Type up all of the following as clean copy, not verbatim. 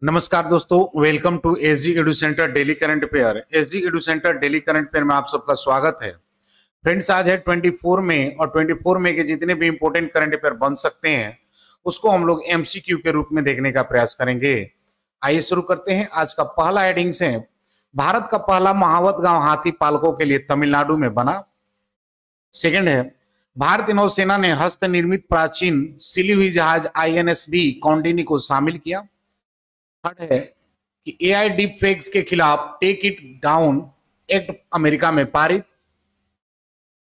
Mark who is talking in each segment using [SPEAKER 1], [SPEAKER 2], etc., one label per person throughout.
[SPEAKER 1] नमस्कार दोस्तों, welcome to SD Edu Centre daily current affair. SD Edu Centre daily current affair में आप सबका स्वागत है। फ्रेंड्स, आज है 24 मई और 24 मई के जितने भी इंपॉर्टेंट करंट अफेयर बन सकते हैं उसको हम लोग एमसीक्यू के रूप में देखने का प्रयास करेंगे। आइए शुरू करते हैं। आज का पहला हेडिंग्स है, भारत का पहला महावत गांव हाथी पालकों के लिए तमिलनाडु में बना। सेकंड है, भारतीय नौसेना ने हस्त निर्मित प्राचीन सिली हुई जहाज INSB कौंडिनी को शामिल किया। थर्ड है कि AI डीप फेक्स के खिलाफ take it down act America में पारित।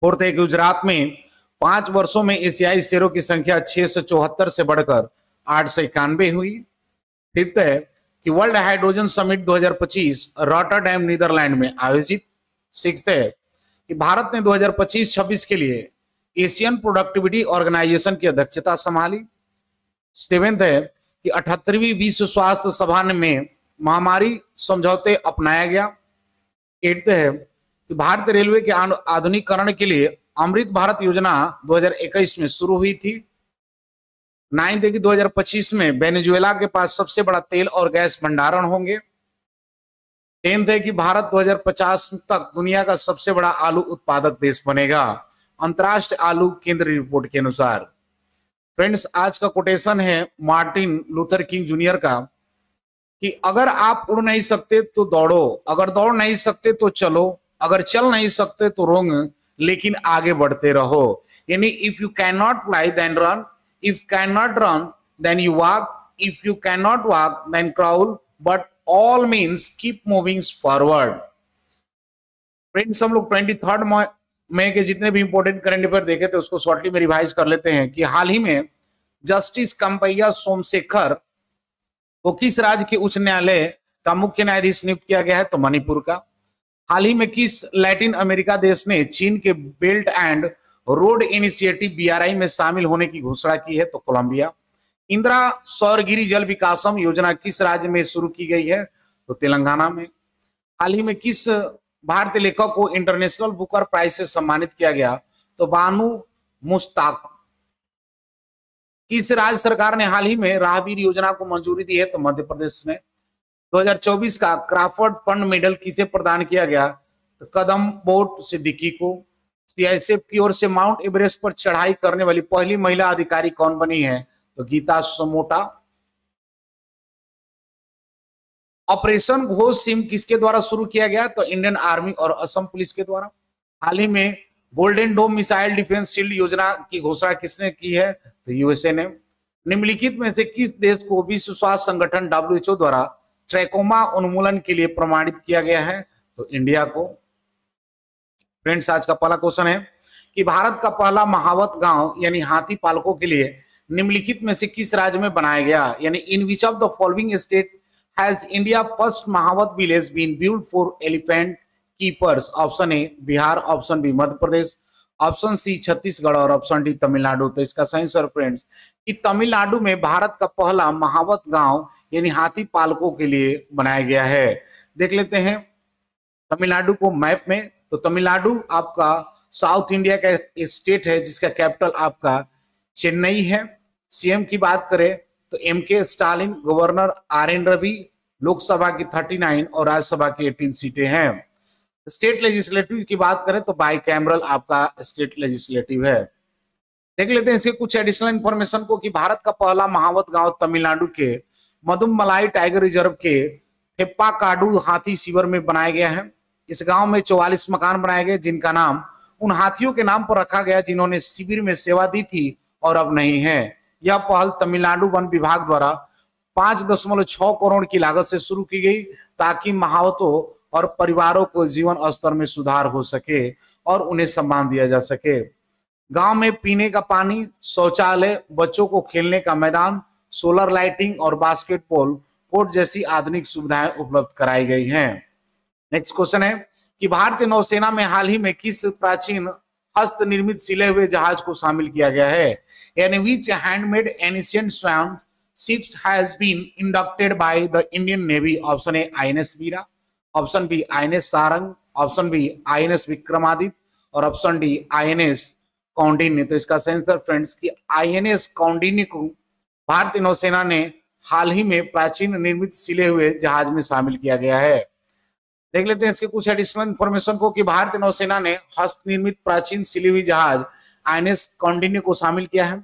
[SPEAKER 1] फोर्थ है कि गुजरात में 5 वर्षों में एशियाई शेरों की संख्या 674 से बढ़कर 891 हुई। फिफ्थ है कि world hydrogen summit 2025 Rotterdam Netherlands में आयोजित। सिक्स्थ है कि भारत ने 2025-26 के लिए एशियन प्रोडक्टिविटी ऑर्गेनाइजेशन की अध्यक्षता संभाली। सेवेंथ है कि 78वीं विश्व स्वास्थ्य सभा में महामारी समझौते अपनाया गया। एट्थ है कि भारतीय रेलवे के आधुनिकीकरण के लिए अमृत भारत योजना 2021 में शुरू हुई थी। नाइन्थ है कि 2025 में वेनेजुएला के पास सबसे बड़ा तेल और गैस भंडारण होंगे। टेंथ है कि भारत 2050 तक दुनिया का सबसे बड़ा आलू उत्पादक देश बनेगा, अंतर्राष्ट्रीय आलू केंद्र रिपोर्ट के अनुसार। फ्रेंड्स, आज का कोटेशन है मार्टिन लूथर किंग जूनियर का कि अगर आप उड़ नहीं सकते तो दौड़ो, अगर दौड़ नहीं सकते तो चलो, अगर चल नहीं सकते तो रोंग, लेकिन आगे बढ़ते रहो। यानी if you can not fly then run, if can not run then you walk, if you can not walk then crawl, but all means keep moving forward. Friends, हम लोग 23 मई के जितने भी इंपॉर्टेंट करंट अफेयर देखे थे उसको shortly में revise कर लेते हैं कि हाल ही में जस्टिस कंपैया सोमशेखर को किस राज्य के उच्च न्यायालय का मुख्य न्यायाधीश नियुक्त किया गया है? तो मणिपुर का। हाल ही में किस लैटिन अमेरिका देश ने चीन के belt and road initiative BRI में शामिल होने की घोषणा की है? तो कोलंबिया। इंदिरा सौरगिरी जल विकासम योजना किस राज्य में शुरू की गई है? तो तेलंगाना में। हाल ही में किस भारतीय लेखक को इंटरनेशनल बुकर प्राइज से सम्मानित किया गया? तो बानू मुश्ताक। किस राज्य सरकार ने हाल ही में राहगीर योजना को मंजूरी दी है? तो मध्य प्रदेश ने। 2024 का क्राफर्ड फंड मेडल किसे प्रदान किया गया? तो कदम बोट सिद्दीकी को। CISF की ओर से माउंट एवरेस्ट पर चढ़ाई करने वाली पहली महिला अधिकारी कौन बनी है? तो गीता समोटा। ऑपरेशन घोष सिंह किसके द्वारा शुरू किया गया? तो इंडियन आर्मी और असम पुलिस के द्वारा। हाल ही में golden dome missile defence shield योजना की घोषणा किसने की है? तो USA ने। निम्नलिखित में से किस देश को विश्व स्वास्थ्य संगठन WHO द्वारा ट्रैकोमा उन्मूलन के लिए प्रमाणित किया गया है? तो इंडिया को। फ्रेंड्स, आज का पहला क्वेश्चन है कि भारत का पहला महावत गांव यानी हाथी पालकों के लिए निम्नलिखित में से किस राज्य में बनाया गया? यानी in which of the following state has India first mahout village been build for elephant keepers? Option A Bihar, option B Madhya Pradesh, option C Chhattisgarh और ऑप्शन डी तमिलनाडु। तो इसका सही आंसर फ्रेंड्स कि तमिलनाडु में भारत का पहला महावत गांव यानी हाथी पालकों के लिए बनाया गया है। देख लेते हैं तमिलनाडु को मैप में। तो तमिलनाडु आपका साउथ इंडिया का स्टेट है जिसका कैपिटल आपका चेन्नई है। CM की बात करें तो MK Stalin, governor RN Ravi, Lok Sabha की 39 और राज्यसभा की 18 सीटें हैं। स्टेट लेजिस्लेटिव की बात करें तो बाई कैमरल आपका स्टेट लेजिस्लेटिव है। देख लेते हैं इसके कुछ एडिशनल इंफॉर्मेशन को कि भारत का पहला महावत गांव तमिलनाडु के मदुमलाई टाइगर रिजर्व के थेप्पाकाडू हाथी शिविर में बनाया गया है। इस गांव में 44 मकान बनाए गए जिनका नाम उन हाथियों के नाम पर रखा गया जिन्होंने शिविर में सेवा दी थी और अब नहीं है। यह पहल तमिलनाडु वन विभाग द्वारा 5.6 करोड़ की लागत से शुरू की गई ताकि महावतों और परिवारों को जीवन स्तर में सुधार हो सके और उन्हें सम्मान दिया जा सके। गांव में पीने का पानी, शौचालय, बच्चों को खेलने का मैदान, सोलर लाइटिंग और बास्केटबॉल कोर्ट जैसी आधुनिक सुविधाएं उपलब्ध कराई गई हैं। नेक्स्ट क्वेश्चन है कि भारतीय नौसेना में हाल ही में किस प्राचीन हस्त निर्मित सिले हुए जहाज को शामिल किया गया है? यानी which handmade ancient swam ships has been inducted by the Indian Navy? Option A INS Veera, option B INS Sarang, option B INS Vikramaditya और ऑप्शन डी INS कौंडिन्य। तो इसका सही आंसर फ्रेंड्स कि INS कौंडिन्य को भारतीय नौसेना ने हाल ही में प्राचीन निर्मित सिले हुए जहाज में शामिल किया गया है। देख लेते हैं इसके कुछ एडिशनल इंफॉर्मेशन को कि भारतीय नौसेना ने हस्त निर्मित प्राचीन सिली हुई जहाज आईएनएस कौंडिन्य को शामिल किया है।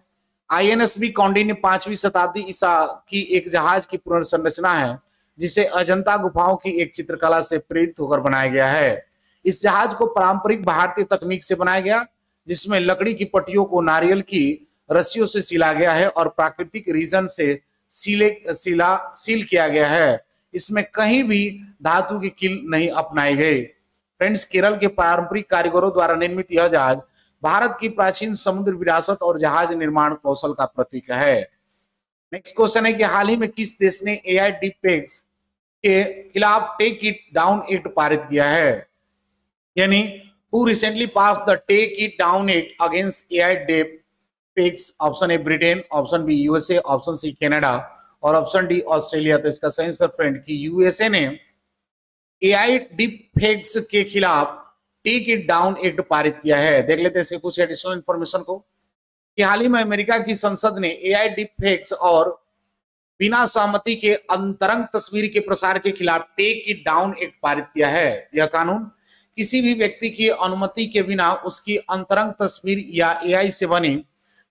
[SPEAKER 1] आईएनएसवी कौंडिन्य 5वीं शताब्दी ईसा की एक जहाज की पुनर्संरचना है जिसे अजंता गुफाओं की एक चित्रकला से प्रेरित होकर बनाया गया है। इस जहाज को पारंपरिक भारतीय तकनीक से बनाया गया जिसमें लकड़ी की पट्टियों को नारियल की रस्सियों से सिला गया है और प्राकृतिक रीजन से सील किया गया है। इसमें कहीं भी धातु की कील नहीं अपनाई गई। फ्रेंड्स, केरल के पारंपरिक कारीगरों द्वारा निर्मित यह जहाज भारत की प्राचीन समुद्र विरासत और जहाज निर्माण कौशल का प्रतीक है। नेक्स्ट क्वेश्चन है कि हाल ही में किस देश ने एआई डीपफेक्स के खिलाफ टेक इट डाउन एक्ट पारित किया है? यानी who recently pass the take it down act against AI deepfakes? Option A Britain, option B USA, option C Canada और ऑप्शन डी ऑस्ट्रेलिया। तो इसका सही आंसर फ्रेंड कि यूएसए ने एआई डीपफेक्स के खिलाफ टेक इट डाउन एक्ट पारित किया है। देख लेते हैं इसके कुछ एडिशनल इंफॉर्मेशन को कि हाल ही में अमेरिका की संसद ने एआई डीपफेक्स और बिना सहमति के अंतरंग तस्वीर के प्रसार के खिलाफ टेक इट डाउन एक्ट पारित किया है। यह कानून किसी भी व्यक्ति की अनुमति के बिना उसकी अंतरंग तस्वीर या एआई से बनी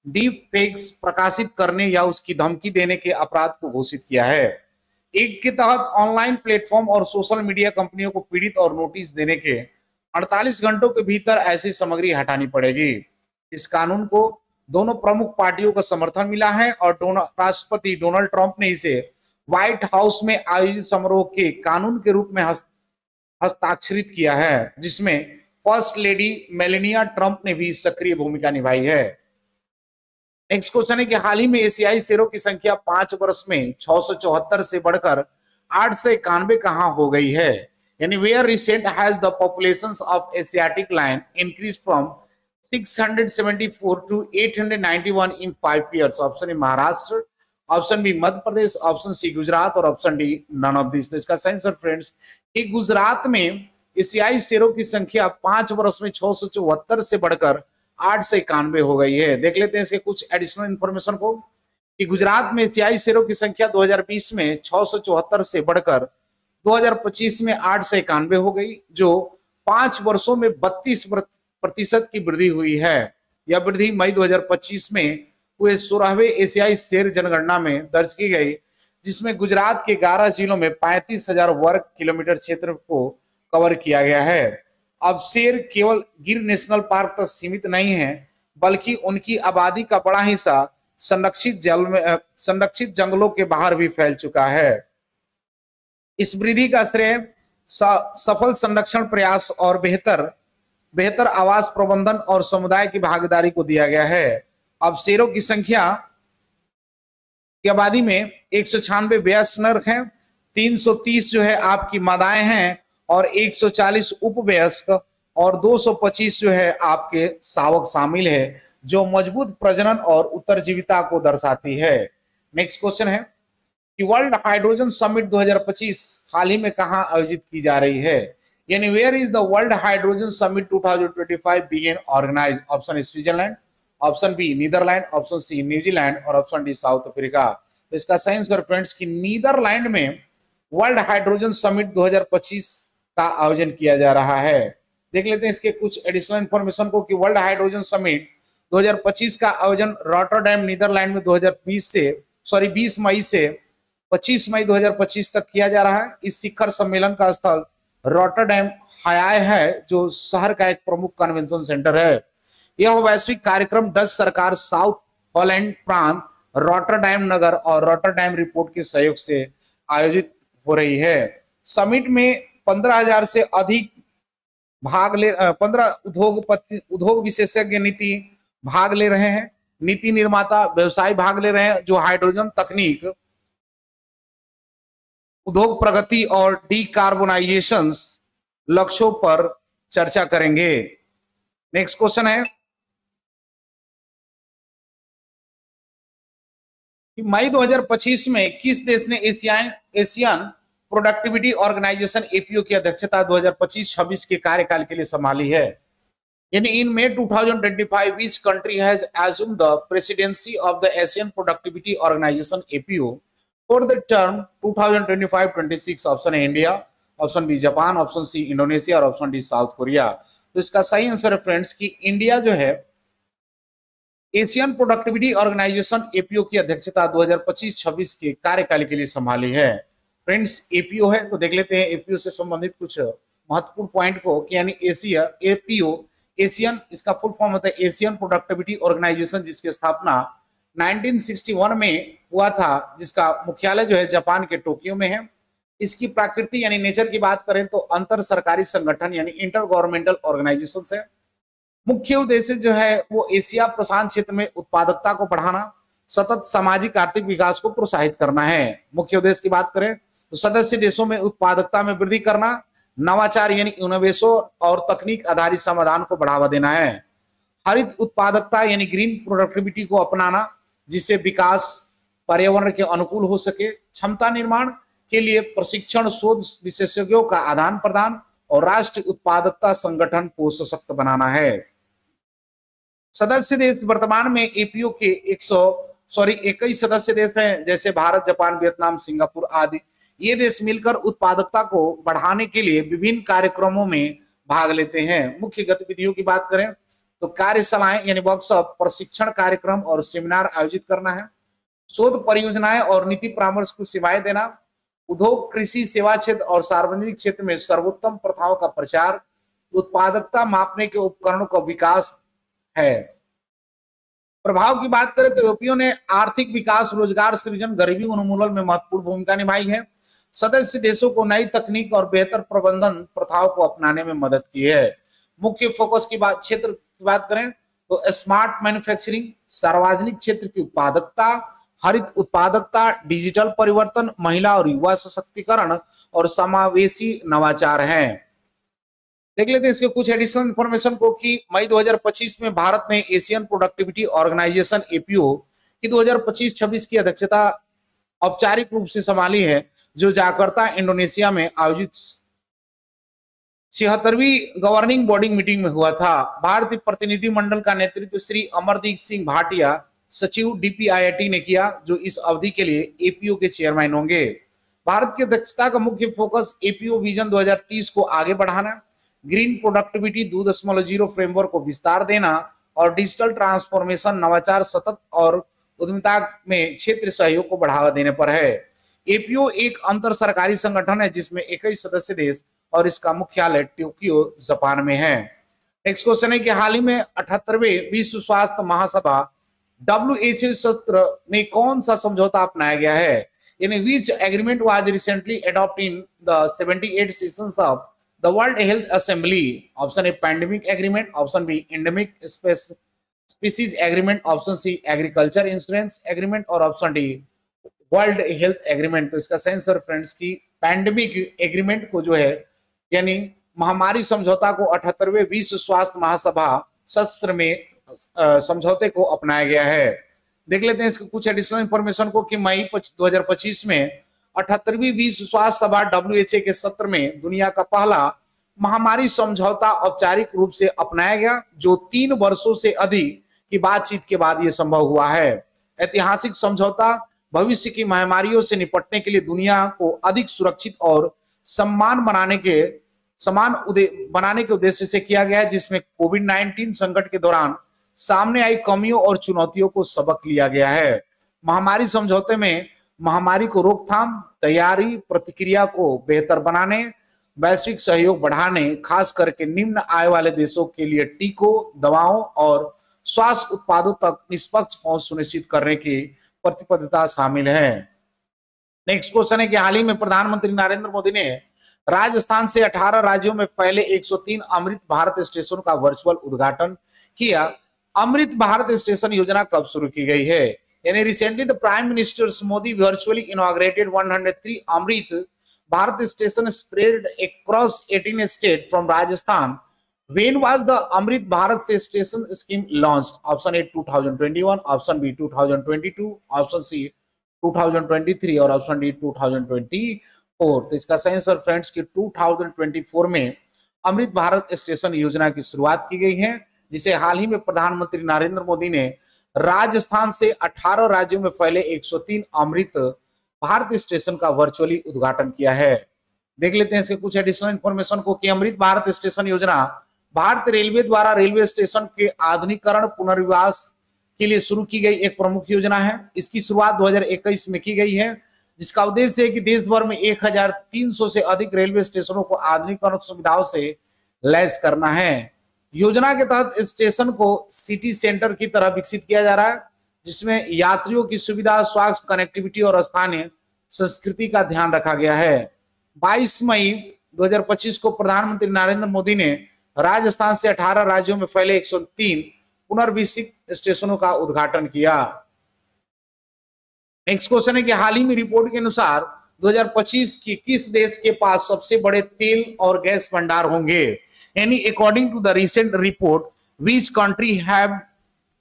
[SPEAKER 1] डीपफेक्स प्रकाशित करने या उसकी धमकी देने के अपराध को घोषित किया है। एक्ट के तहत ऑनलाइन प्लेटफॉर्म और सोशल मीडिया कंपनियों को पीड़ित और नोटिस देने के 48 घंटों के भीतर ऐसी सामग्री हटानी पड़ेगी। इस कानून को दोनों प्रमुख पार्टियों का समर्थन मिला है और राष्ट्रपति डोनाल्ड ट्रंप ने इसे व्हाइट हाउस में आयोजित समारोह के कानून के रूप में हस्ताक्षरित किया है, जिसमें फर्स्ट लेडी मेलेनिया ट्रंप ने भी सक्रिय भूमिका निभाई है। नेक्स्ट क्वेश्चन है कि हाल ही में एशियाई शेरों की संख्या 5 वर्ष में 674 से बढ़कर 891 कहां हो गई है? यानी where recent has the populations of Asiatic lion increase from 674 to 891 in 5 years? Option A Maharashtra, option B Madhya Pradesh, option C Gujarat और option D none of this. तो इसका सही आंसर फ्रेंड्स कि गुजरात में एशियाई शेरों की संख्या 5 वर्ष में 674 से बढ़कर 891 हो गई है। देख लेते हैं इसके कुछ एडिशनल इंफॉर्मेशन को कि गुजरात में एशियाई शेरों की संख्या 2020 में 674 से बढ़कर 2025 में 891 हो गई, जो 5 वर्षों में 32% की वृद्धि हुई है। यह वृद्धि मई 2025 में हुए 16वें एशियाई शेर जनगणना में दर्ज की गई, जिसमें गुजरात के 11 जिलों में 35,000 वर्ग किलोमीटर क्षेत्र को कवर किया गया है। अब शेर केवल गिर नेशनल पार्क तक सीमित नहीं है, बल्कि उनकी आबादी का बड़ा हिस्सा संरक्षित जंगलों के बाहर भी फैल चुका है। इस वृद्धि का श्रेय सफल संरक्षण प्रयास और बेहतर आवास प्रबंधन और समुदाय की भागीदारी को दिया गया है। अब शेरों की संख्या की आबादी में 196 वयस्क नर हैं, 330 जो है आपकी मादाएं हैं और 140 उपवयस्क और 225 जो है आपके शावक शामिल है, जो मजबूत प्रजनन और उत्तरजीविता को दर्शाती है। नेक्स्ट क्वेश्चन है कि वर्ल्ड हाइड्रोजन समिट 2025 हाल ही में कहां आयोजित की जा रही है? यानी where is the world hydrogen summit 2025 being organised? Option A Switzerland, option B Netherlands, option C New Zealand और ऑप्शन डी साउथ अफ्रीका। तो इसका सही आंसर फ्रेंड्स कि नीदरलैंड में वर्ल्ड हाइड्रोजन समिट 2025 का आयोजन किया जा रहा है। देख लेते हैं इसके कुछ एडिशनल इंफॉर्मेशन को कि वर्ल्ड हाइड्रोजन समिट 2025 का आयोजन रॉटरडैम नीदरलैंड में 20 मई से 25 मई 2025 तक किया जा रहा है। इस शिखर सम्मेलन का स्थल रॉटरडैम हयाय है, जो शहर का एक प्रमुख कन्वेंशन सेंटर है। यह वैश्विक कार्यक्रम डच सरकार, साउथ हॉलैंड प्रांत, रॉटरडैम नगर और रॉटरडैम रिपोर्ट के सहयोग से आयोजित हो रही है। समिट में 15,000 से अधिक 15 उद्योग विशेषज्ञ नीति भाग ले रहे हैं। नीति निर्माता, व्यवसाय भाग ले रहे हैं, जो हाइड्रोजन तकनीक, उद्योग प्रगति और डीकार्बोनाइजेशन लक्ष्यों पर चर्चा करेंगे। नेक्स्ट क्वेश्चन है कि मई 2025 में किस देश ने एशियन प्रोडक्टिविटी ऑर्गेनाइजेशन एपीओ की अध्यक्षता 2025-26 के कार्यकाल के लिए संभाली है? यानी इन May 2025 which country has assumed the presidency of the Asian Productivity Organization APO for the term 2025-26 option A India, option B Japan, option C Indonesia और ऑप्शन डी साउथ कोरिया। तो इसका सही आंसर है फ्रेंड्स कि India जो है Asian productivity organisation APO की अध्यक्षता 2025-26 के कार्यकाल के लिए संभाली है। फ्रेंड्स एपीओ है तो देख लेते हैं एपीओ से संबंधित कुछ महत्वपूर्ण पॉइंट को कि यानी एशिया एपीओ एशियन, इसका फुल फॉर्म होता है एशियन प्रोडक्टिविटी ऑर्गेनाइजेशन, जिसकी स्थापना 1961 में हुआ था, जिसका मुख्यालय जो है जापान के टोक्यो में है। इसकी प्रकृति यानी नेचर की बात करें तो अंतर सरकारी संगठन यानी इंटर गवर्नमेंटल ऑर्गेनाइजेशन है। मुख्य उद्देश्य जो है वो एशिया प्रशांत क्षेत्र में उत्पादकता को बढ़ाना, सतत सामाजिक आर्थिक विकास को प्रोत्साहित करना है। मुख्य उद्देश्य की बात करें तो सदस्य देशों में उत्पादकता में वृद्धि करना, नवाचार यानी इनोवेशन और तकनीक आधारित समाधान को बढ़ावा देना है। हरित उत्पादकता यानी ग्रीन प्रोडक्टिविटी को अपनाना, जिससे विकास पर्यावरण के अनुकूल हो सके। क्षमता निर्माण के लिए प्रशिक्षण, शोध, विशेषज्ञों का आदान प्रदान और राष्ट्रीय उत्पादकता संगठन को सशक्त बनाना है। सदस्य देश वर्तमान में एपीओ के 21 सदस्य देश हैं, जैसे भारत, जापान, वियतनाम, सिंगापुर आदि। ये देश मिलकर उत्पादकता को बढ़ाने के लिए विभिन्न कार्यक्रमों में भाग लेते हैं। मुख्य गतिविधियों की बात करें तो कार्यशालाएं यानी वर्कशॉप, प्रशिक्षण कार्यक्रम और सेमिनार आयोजित करना है। शोध परियोजनाएं और नीति परामर्श को सेवाएं देना। उद्योग, कृषि, सेवा क्षेत्र और सार्वजनिक क्षेत्र में सर्वोत्तम प्रथाओं का प्रचार। उत्पादकता मापने के उपकरणों का विकास है। प्रभाव की बात करें तो एपीओ ने आर्थिक विकास, रोजगार सृजन, गरीबी उन्मूलन में महत्वपूर्ण भूमिका निभाई है। सदस्य देशों को नई तकनीक और बेहतर प्रबंधन प्रथाओं को अपनाने में मदद की है। मुख्य फोकस की बात, क्षेत्र की बात करें तो स्मार्ट मैन्युफैक्चरिंग, सार्वजनिक क्षेत्र की उत्पादकता, हरित उत्पादकता, डिजिटल परिवर्तन, महिला और युवा सशक्तिकरण और समावेशी नवाचार हैं। देख लेते हैं इसके कुछ एडिशनल इंफॉर्मेशन को कि मई 2025 में भारत ने एशियन प्रोडक्टिविटी ऑर्गेनाइजेशन एपीओ की 2025-26 की अध्यक्षता औपचारिक रूप से संभाली है, जो जाकर्ता इंडोनेशिया में आयोजित 76वीं गवर्निंग बॉडी मीटिंग में हुआ था। भारतीय प्रतिनिधिमंडल का नेतृत्व श्री अमरदीप सिंह भाटिया, सचिव डीपीआईआईटी ने किया, जो इस अवधि के लिए एपीओ के चेयरमैन होंगे। भारत की अध्यक्षता का मुख्य फोकस एपीओ विजन 2030 को आगे बढ़ाना, ग्रीन प्रोडक्टिविटी 2.0 फ्रेमवर्क को विस्तार देना और डिजिटल ट्रांसफॉर्मेशन, नवाचार, सतत और उद्यमिता में क्षेत्रीय सहयोग को बढ़ावा देने पर है। एपीओ एक अंतर सरकारी संगठन है जिसमें 21 सदस्य देश और इसका मुख्यालय टोक्यो, जापान में है। नेक्स्ट क्वेश्चन है कि हाल ही में 78वें विश्व स्वास्थ्य महासभा WHO सत्र में कौन सा समझौता अपनाया गया है? यानी which agreement was recently adopted in the 78 sessions of the World Health Assembly? Option A pandemic agreement, option B endemic species agreement, option C agriculture insurance agreement और option D World Health Agreement. तो इसका सही answer friends की pandemic agreement को जो है यानी महामारी समझौता को 78वें विश्व स्वास्थ्य महासभा सत्र में समझौते को अपनाया गया है। देख लेते हैं इसके कुछ एडिशनल इंफॉर्मेशन को कि मई 2025 में 78वीं विश्व स्वास्थ्य सभा WHO के सत्र में दुनिया का पहला महामारी समझौता औपचारिक रूप से अपनाया गया, जो 3 वर्षों से अधिक की बातचीत के बाद यह संभव हुआ है। ऐतिहासिक समझौता भविष्य की महामारियों से निपटने के लिए दुनिया को अधिक सुरक्षित और समान बनाने के उद्देश्य से किया गया है, जिसमें कोविड-19 संकट के दौरान सामने आई कमियों और चुनौतियों को सबक लिया गया है। महामारी समझौते में महामारी को रोकथाम, तैयारी, प्रतिक्रिया को बेहतर बनाने, वैश्विक सहयोग बढ़ाने, खास करके निम्न आय वाले देशों के लिए टीकों, दवाओं और स्वास्थ्य उत्पादों तक निष्पक्ष पहुंच सुनिश्चित करने की प्रतिबद्धता शामिल है। नेक्स्ट क्वेश्चन है कि हाल ही में प्रधानमंत्री नरेंद्र मोदी ने राजस्थान से 18 राज्यों में फैले 103 अमृत भारत स्टेशन का वर्चुअल उद्घाटन किया। अमृत भारत स्टेशन योजना कब शुरू की गई है? यानी recently the prime minister Modi virtually inaugurated 103 Amrit Bharat station spread across 18 state from Rajasthan. When was the Amrit Bharat Station scheme launched? Option A 2021, option B 2022, option C 2023 और ऑप्शन डी 2024। तो इसका सही आंसर फ्रेंड्स की 2024 में अमृत भारत स्टेशन योजना की शुरुआत की गई है, जिसे हाल ही में प्रधानमंत्री नरेंद्र मोदी ने राजस्थान से 18 राज्यों में फैले 103 अमृत भारत स्टेशन का वर्चुअली उद्घाटन किया है। देख लेते हैं इसके कुछ एडिशनल इंफॉर्मेशन को कि अमृत भारत स्टेशन योजना भारतीय रेलवे द्वारा रेलवे स्टेशन के आधुनिकीकरण पुनर्विकास के लिए शुरू की गई एक प्रमुख योजना है। इसकी शुरुआत 2021 में की गई है, जिसका उद्देश्य है कि देश भर में 1300 से अधिक रेलवे स्टेशनों को आधुनिकीकरण सुविधाओं से लैस करना है। योजना के तहत स्टेशन को सिटी सेंटर की तरह विकसित किया जा रहा है, जिसमें यात्रियों की सुविधा, स्वास्थ्य, कनेक्टिविटी और स्थानीय संस्कृति का ध्यान रखा गया है। 22 मई 2025 को प्रधानमंत्री नरेंद्र मोदी ने राजस्थान से 18 राज्यों में फैले 103 पुनर्विकसित स्टेशनों का उद्घाटन किया। नेक्स्ट क्वेश्चन है कि हाल ही में रिपोर्ट के अनुसार 2025 की किस देश के पास सबसे बड़े तेल और गैस भंडार होंगे? यानी according to the recent report, which country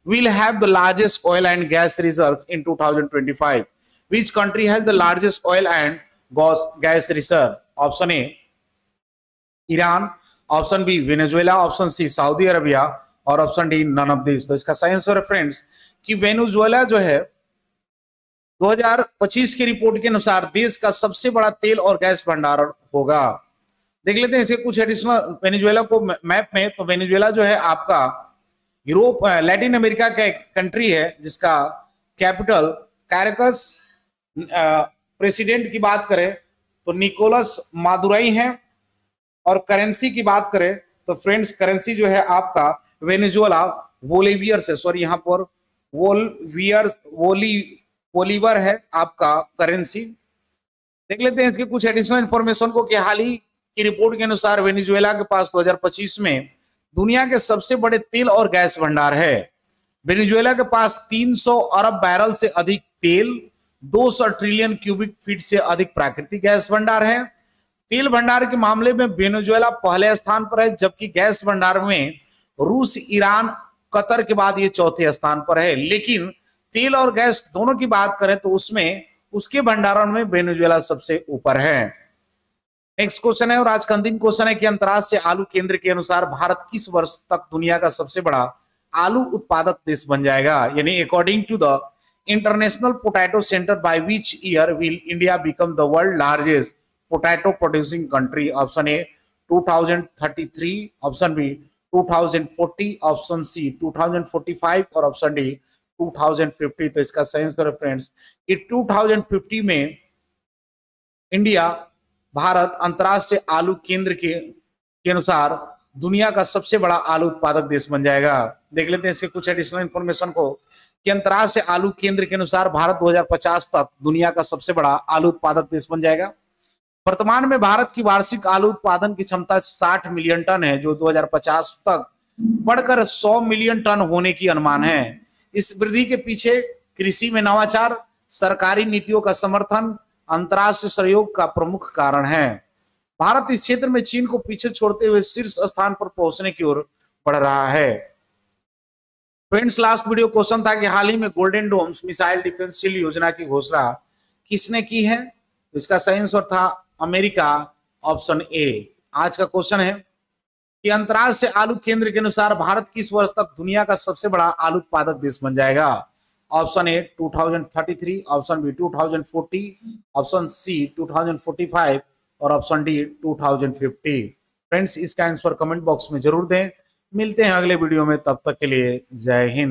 [SPEAKER 1] will have the largest oil and gas reserves in 2025? Which country has the largest oil and gas reserve? Option A Iran, option B Venezuela, option C Saudi Arabia और option D none of this. तो इसका सही answer है friends कि Venezuela जो है 2025 की report के अनुसार देश का सबसे बड़ा तेल और गैस भंडार होगा। देख लेते हैं इसके कुछ एडिशनल वेनेजुएला को मैप में। तो वेनेजुएला जो है आपका यूरोप लैटिन अमेरिका का एक कंट्री है जिसका कैपिटल कैराकस। प्रेसिडेंट की बात करें तो निकोलस मादुराई है और करेंसी की बात करें तो फ्रेंड्स करेंसी जो है आपका वेनेजुएला बोलीवियर से, सॉरी यहाँ पर बोलीवर है आपका करेंसी। देख लेते हैं इसके कुछ एडिशनल इंफॉर्मेशन को कि हाल ही की रिपोर्ट के अनुसार वेनेजुएला के पास 2025 में दुनिया के सबसे बड़े तेल और गैस भंडार है। वेनेजुएला के पास 300 अरब बैरल से अधिक तेल, 200 ट्रिलियन क्यूबिक फीट से अधिक प्राकृतिक गैस भंडार है। तेल भंडार के मामले में वेनेजुएला पहले स्थान पर है, जबकि गैस भंडार में रूस, ईरान, कतर के बाद ये चौथे स्थान पर है। लेकिन तेल और गैस दोनों की बात करें तो उसमें उसके भंडारण में वेनेजुएला सबसे ऊपर है। नेक्स्ट क्वेश्चन है और आज का अंतिम क्वेश्चन है कि अंतर्राष्ट्रीय आलू केंद्र के अनुसार भारत किस वर्ष तक दुनिया का सबसे बड़ा आलू उत्पादक देश बन जाएगा? यानी according to the international potato centre, by which year will India become the world largest potato producing country? Option A 2033, option B 2040, option C 2045 और ऑप्शन डी 2050। तो इसका सही आंसर है फ्रेंड्स कि 2050 में इंडिया, भारत अंतरराष्ट्रीय आलू केंद्र के अनुसार दुनिया का सबसे बड़ा आलू उत्पादक देश बन जाएगा। देख लेते हैं इसके कुछ एडिशनल इंफॉर्मेशन को कि अंतरराष्ट्रीय आलू केंद्र के अनुसार भारत 2050 तक दुनिया का सबसे बड़ा आलू उत्पादक देश बन जाएगा। वर्तमान में भारत की वार्षिक आलू उत्पादन की क्षमता 60 मिलियन टन है, जो 2050 तक बढ़कर 100 मिलियन टन होने की अनुमान है। इस वृद्धि के पीछे कृषि में नवाचार, सरकारी नीतियों का समर्थन, अंतर्राष्ट्रीय सहयोग का प्रमुख कारण है। भारत इस क्षेत्र में चीन को पीछे छोड़ते हुए शीर्ष स्थान पर पहुंचने की ओर बढ़ रहा है। फ्रेंड्स, लास्ट वीडियो क्वेश्चन था कि हाल ही में golden domes missile defence shield योजना की घोषणा किसने की है? तो इसका सही आंसर था अमेरिका, ऑप्शन ए। आज का क्वेश्चन है कि अंतर्राष्ट्रीय आलू केंद्र के अनुसार भारत किस वर्ष तक दुनिया का सबसे बड़ा आलू उत्पादक देश बन जाएगा? Option A 2033, option B 2040, option C 2045 और ऑप्शन डी 2050। फ्रेंड्स, इसका आंसर कमेंट बॉक्स में जरूर दें। मिलते हैं अगले वीडियो में, तब तक के लिए जय हिंद।